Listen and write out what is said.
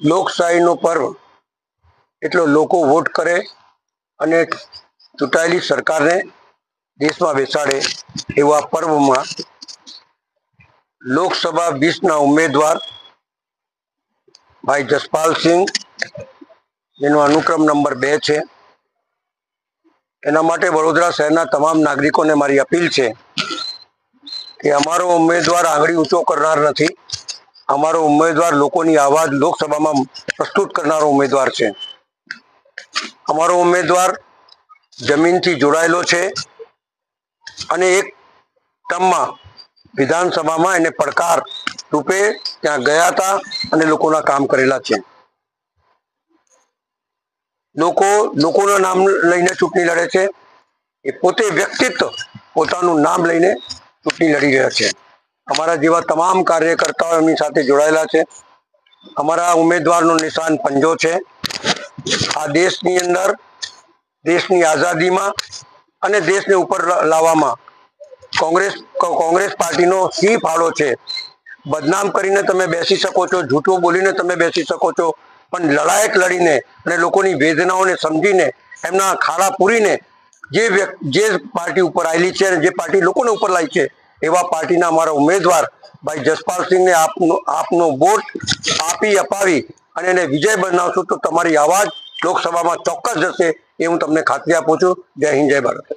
લોકશાહીનો પર્વ એટલો લોકો વોટ કરે અને ચૂંટાયેલી સરકારને દેશમાં બેસાડે એવા પર્વમાં લોકસભા 20ના ઉમેદવાર ભાઈ જસપાલસિંહ, જેનો અનુક્રમ નંબર 2 છે, એના માટે વડોદરા શહેરના તમામ નાગરિકોને મારી અપીલ છે કે અમારો ઉમેદવાર આંગળી ઊંચો કરનાર નથી. અમારો ઉમેદવાર લોકોની આવાજ લોકસભામાં પ્રસ્તુત કરનારો ઉમેદવાર છે. અમારો ઉમેદવાર જમીનથી જોડાયેલો છે અને એક ટર્મમાં વિધાનસભામાં એને પડકાર રૂપે ત્યાં ગયા હતા અને લોકોના કામ કરેલા છે. લોકોના નામ લઈને ચૂંટણી લડે છે. એ પોતે વ્યક્તિત્વ પોતાનું નામ લઈને ચૂંટણી લડી રહ્યા છે. અમારા જેવા તમામ કાર્યકર્તાઓ એમની સાથે જોડાયેલા છે. અમારા ઉમેદવારનું નિશાન પંજો છે. આ દેશની અંદર દેશની આઝાદીમાં અને દેશને ઉપર લાવવામાં કોંગ્રેસ પાર્ટીનો સિંહ ફાળો છે. બદનામ કરીને તમે બેસી શકો છો, જૂઠું બોલીને તમે બેસી શકો છો, પણ લડાયક લડીને અને લોકોની વેદનાઓને સમજીને એમના ખાડા પૂરીને જે પાર્ટી ઉપર આવેલી છે અને જે પાર્ટી લોકોને ઉપર લાવી છે એવા પાર્ટીના અમારા ઉમેદવાર ભાઈ જસપાલસિંહને આપનો વોટ અપાવી અને એને વિજય બનાવશો તો તમારી આવાજ લોકસભામાં ચોક્કસ જશે એ હું તમને ખાતરી આપું છું. જય હિન્દ, જય ભારત.